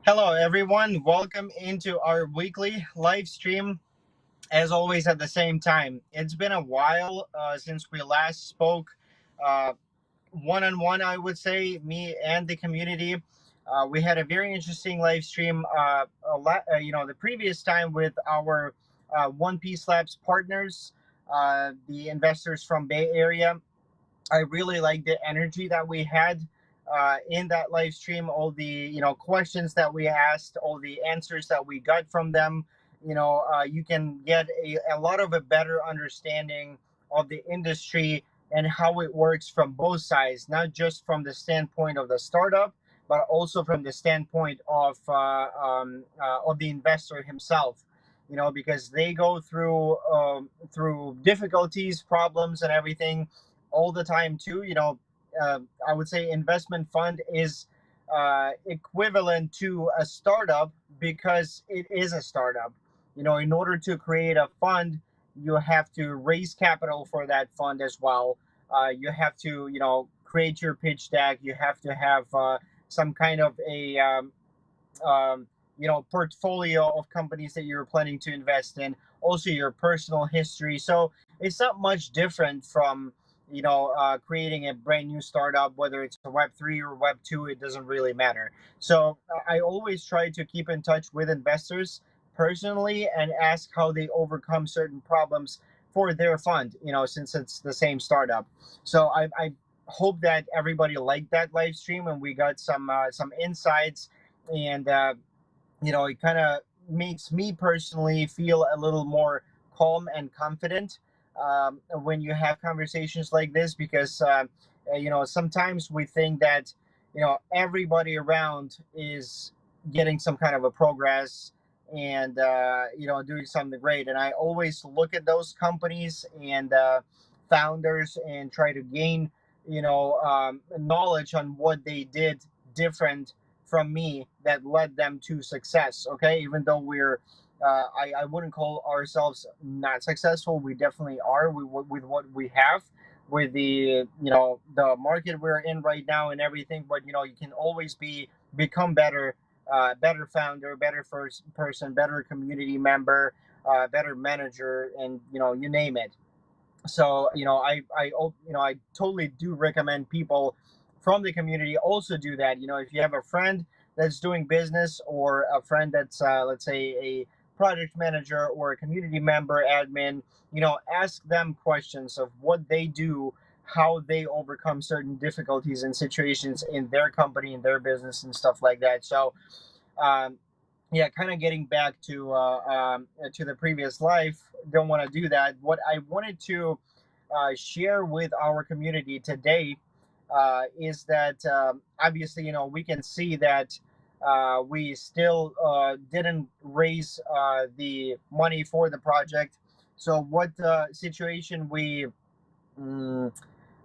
Hello, everyone. Welcome into our weekly live stream, as always, at the same time. It's been a while since we last spoke one on one, I would say, me and the community. We had a very interesting live stream, the previous time with our One Piece Labs partners, the investors from Bay Area. I really like the energy that we had in that live stream. All the questions that we asked, all the answers that we got from them. You can get a lot of a better understanding of the industry and how it works from both sides, not just from the standpoint of the startup, but also from the standpoint of the investor himself. Because they go through difficulties, problems, and everything all the time too. I would say investment fund is equivalent to a startup because it is a startup. In order to create a fund, you have to raise capital for that fund as well. You have to, create your pitch deck. You have to have some kind of a portfolio of companies that you're planning to invest in, also your personal history. So it's not much different from creating a brand new startup, whether it's a Web3 or Web2. It doesn't really matter. So I always try to keep in touch with investors personally and ask how they overcome certain problems for their fund, since it's the same startup. So I hope that everybody liked that live stream and we got some insights. And it kind of makes me personally feel a little more calm and confident when you have conversations like this, because sometimes we think that everybody around is getting some kind of a progress and doing something great. And I always look at those companies and founders and try to gain knowledge on what they did different from me that led them to success. Okay, even though I wouldn't call ourselves not successful. We definitely are with what we have, with the market we're in right now and everything. But you can always become better, better founder, better first person, better community member, better manager, and you name it. So I totally do recommend people from the community also do that. If you have a friend that's doing business, or a friend that's let's say a project manager or a community member, admin, ask them questions of what they do, how they overcome certain difficulties and situations in their company, in their business, and stuff like that. So um, yeah, kind of getting back to the previous life. Don't want to do that. What I wanted to share with our community today is that obviously, we can see that we still didn't raise the money for the project. So what situation mm,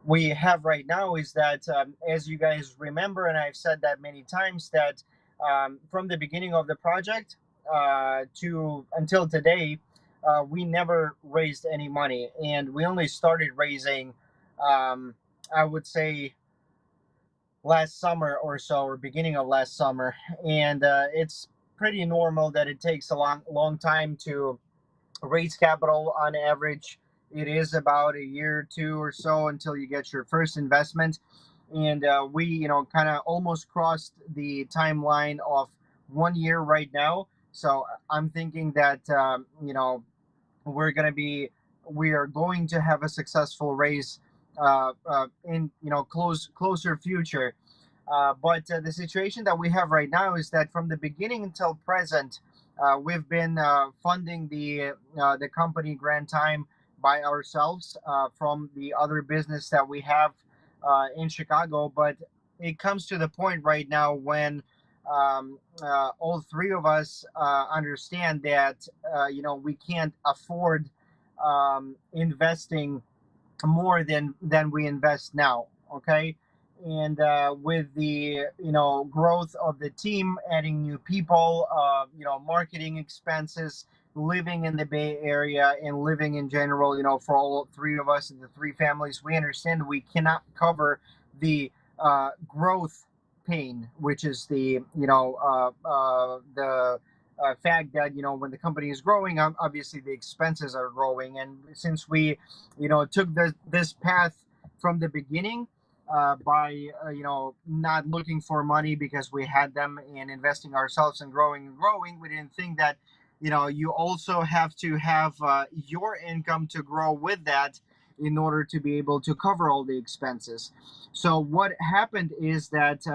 we have right now is that, as you guys remember, and I've said that many times, that from the beginning of the project to until today, we never raised any money, and we only started raising, I would say, last summer or so, or beginning of last summer. And it's pretty normal that it takes a long time to raise capital. On average, it is about a year or two or so until you get your first investment. And we, kind of almost crossed the timeline of 1 year right now. So I'm thinking that, we're going to be, we are going to have a successful race in, closer future. But the situation that we have right now is that from the beginning until present, we've been funding the company Grand Time by ourselves from the other business that we have in Chicago. But it comes to the point right now when all three of us understand that we can't afford investing more than we invest now. Okay, and with the growth of the team, adding new people, marketing expenses, living in the Bay Area and living in general, for all three of us and the three families, we understand we cannot cover the growth pain, which is the fact that when the company is growing, obviously the expenses are growing, and since we took this path from the beginning, by not looking for money because we had them and investing ourselves and growing, we didn't think that you also have to have your income to grow with that in order to be able to cover all the expenses. So what happened is that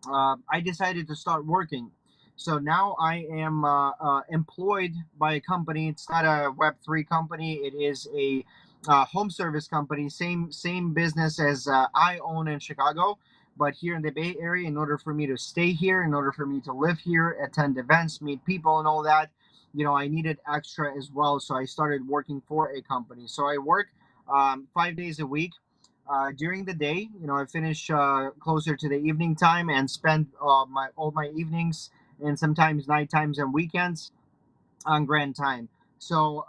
I decided to start working. So now I am employed by a company. It's not a Web3 company. It is a home service company. Same business as I own in Chicago, but here in the Bay Area. In order for me to stay here, in order for me to live here, attend events, meet people, and all that, I needed extra as well. So I started working for a company. So I work 5 days a week during the day. I finish closer to the evening time and spend my all my evenings and sometimes night times and weekends on Grand Time. So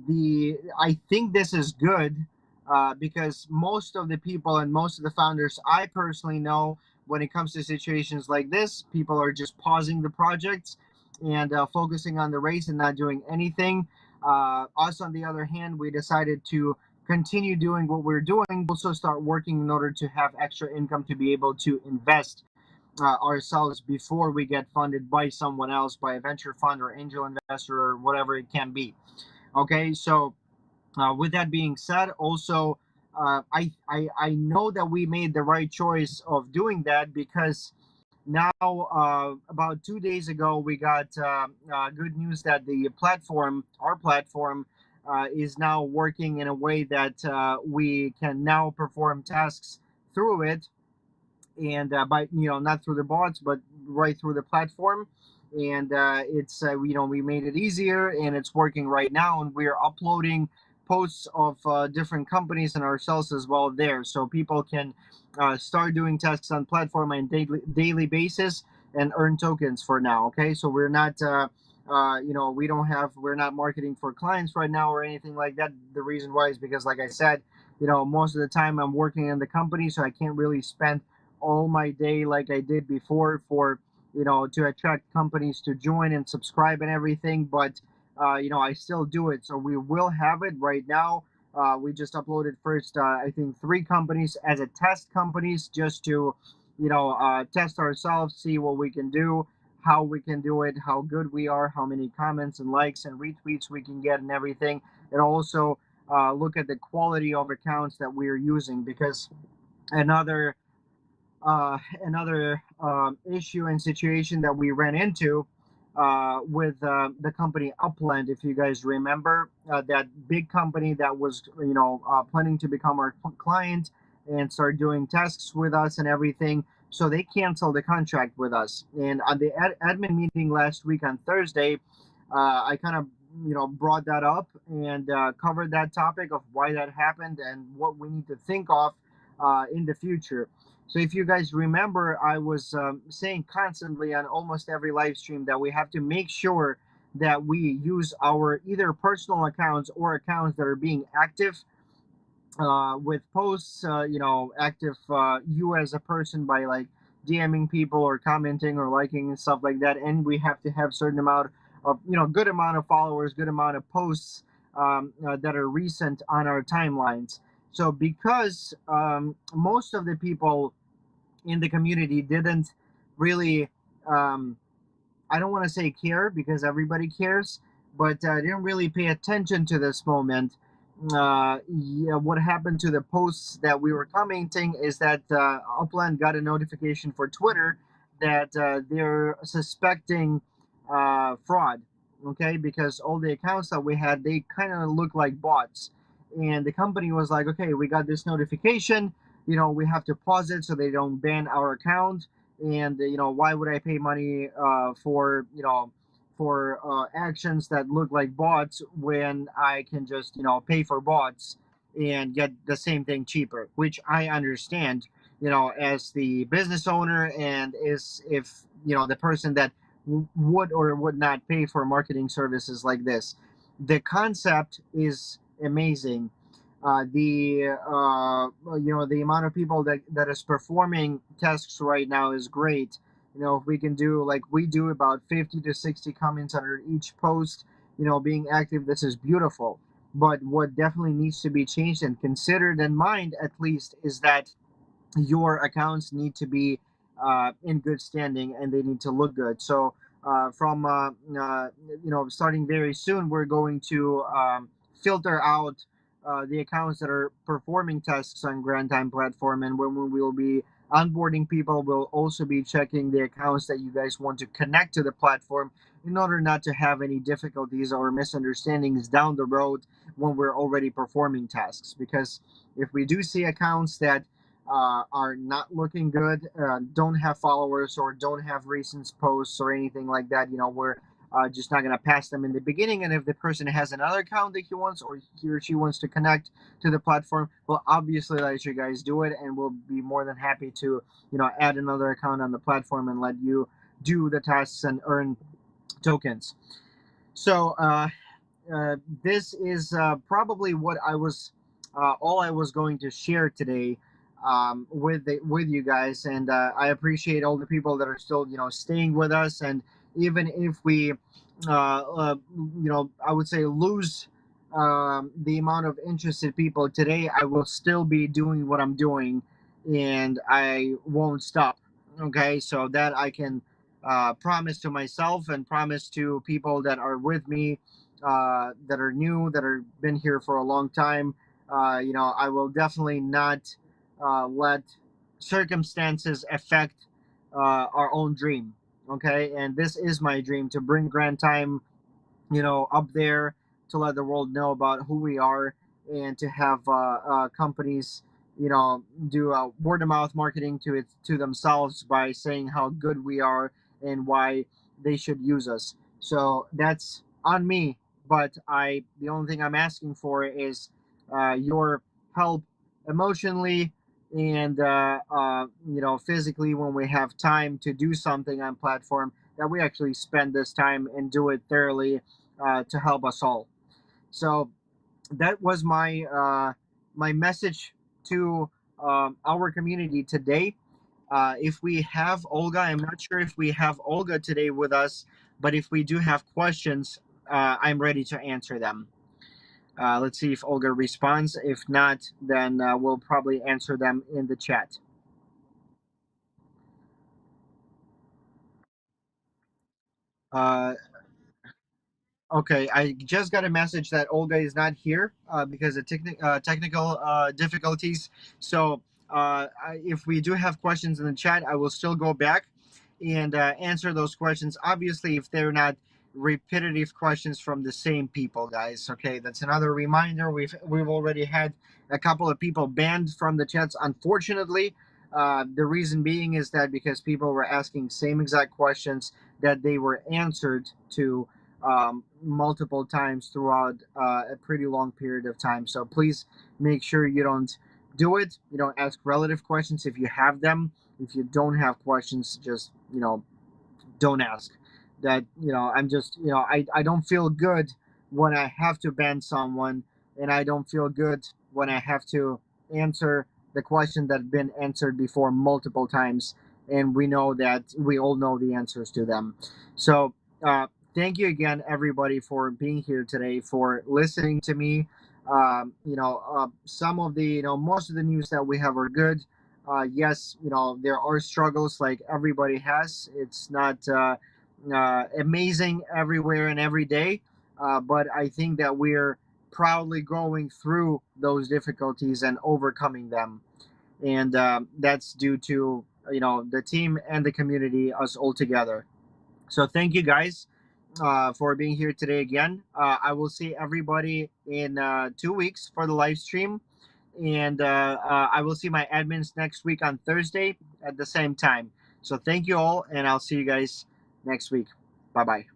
the I think this is good because most of the people and most of the founders I personally know, when it comes to situations like this, people are just pausing the projects and focusing on the race and not doing anything. Us, on the other hand, we decided to continue doing what we're doing, also start working in order to have extra income to be able to invest ourselves before we get funded by someone else, by a venture fund or angel investor or whatever it can be. Okay, so with that being said, also I know that we made the right choice of doing that because now about 2 days ago we got good news that our platform, is now working in a way that we can now perform tasks through it, and by not through the bots but right through the platform, and it's we made it easier and it's working right now, and we're uploading posts of different companies and ourselves as well there, so people can start doing tasks on platform on daily basis and earn tokens for now. Okay, so we're not we're not marketing for clients right now or anything like that. The reason why is because, like I said, most of the time I'm working in the company, so I can't really spend all my day like I did before for to attract companies to join and subscribe and everything. But I still do it. So we will have it right now. We just uploaded first, I think, 3 companies as a test companies, just to test ourselves, see what we can do, how we can do it, how good we are, how many comments and likes and retweets we can get and everything, and also look at the quality of accounts that we are using, because another issue and situation that we ran into with the company Upland, if you guys remember, that big company that was planning to become our client and start doing tasks with us and everything. So they canceled the contract with us. And on the admin meeting last week on Thursday, I kind of brought that up and covered that topic of why that happened and what we need to think of in the future. So if you guys remember, I was saying constantly on almost every live stream that we have to make sure that we use our either personal accounts or accounts that are being active with posts, active you as a person by like DMing people or commenting or liking and stuff like that. And we have to have certain amount of, good amount of followers, good amount of posts that are recent on our timelines. So because most of the people in the community didn't really, um, I don't want to say care because everybody cares, but didn't really pay attention to this moment. Yeah, what happened to the posts that we were commenting is that Upland got a notification for Twitter that they're suspecting fraud. Okay, because all the accounts that we had, they kind of look like bots, and the company was like, okay, we got this notification. We have to pause it so they don't ban our account. And why would I pay money for actions that look like bots when I can just pay for bots and get the same thing cheaper, which I understand, as the business owner, and is if the person that would or would not pay for marketing services like this. The concept is amazing. The amount of people that is performing tasks right now is great. If we can do like we do about 50 to 60 comments under each post, being active, this is beautiful. But what definitely needs to be changed and considered in mind, at least, is that your accounts need to be in good standing and they need to look good. So from starting very soon, we're going to filter out the accounts that are performing tasks on Grand Time platform, and when we will be onboarding people, we'll also be checking the accounts that you guys want to connect to the platform in order not to have any difficulties or misunderstandings down the road when we're already performing tasks. Because if we do see accounts that are not looking good, don't have followers or don't have recent posts or anything like that, we're just not going to pass them in the beginning. And if the person has another account that he wants or he or she wants to connect to the platform, we'll obviously let you guys do it, and we'll be more than happy to, add another account on the platform and let you do the tasks and earn tokens. So this is probably what I was all I was going to share today with you guys, and I appreciate all the people that are still staying with us, and even if we I would say lose the amount of interested people today, I will still be doing what I'm doing, and I won't stop. Okay, so that I can promise to myself and promise to people that are with me, that are new, that are been here for a long time. I will definitely not let circumstances affect our own dream. Okay, and this is my dream to bring Grand Time, up there, to let the world know about who we are, and to have companies, do word of mouth marketing to themselves by saying how good we are and why they should use us. So that's on me. But the only thing I'm asking for is your help emotionally and physically when we have time to do something on platform, that we actually spend this time and do it thoroughly to help us all. So that was my message to our community today. If we have Olga, I'm not sure if we have Olga today with us, but if we do have questions, I'm ready to answer them. Let's see if Olga responds. If not, then we'll probably answer them in the chat. Uh, Okay, I just got a message that Olga is not here because of technical difficulties. So, if we do have questions in the chat, I will still go back and answer those questions. Obviously, if they're not repetitive questions from the same people, guys. Okay, that's another reminder. We've already had a couple of people banned from the chats. Unfortunately, the reason being is that because people were asking same exact questions that they were answered to multiple times throughout a pretty long period of time. So please make sure you don't do it. You don't ask relative questions if you have them. If you don't have questions, just don't ask. That I'm just I don't feel good when I have to ban someone, and I don't feel good when I have to answer the question that been answered before multiple times, and we all know the answers to them. So thank you again, everybody, for being here today, for listening to me. Some of the most of the news that we have are good. Yes, there are struggles like everybody has. It's not amazing everywhere and every day, but I think that we're proudly going through those difficulties and overcoming them, and that's due to the team and the community, us all together. So thank you guys for being here today again. I will see everybody in 2 weeks for the live stream. And I will see my admins next week on Thursday at the same time. So thank you all, and I'll see you guys next week. Bye bye.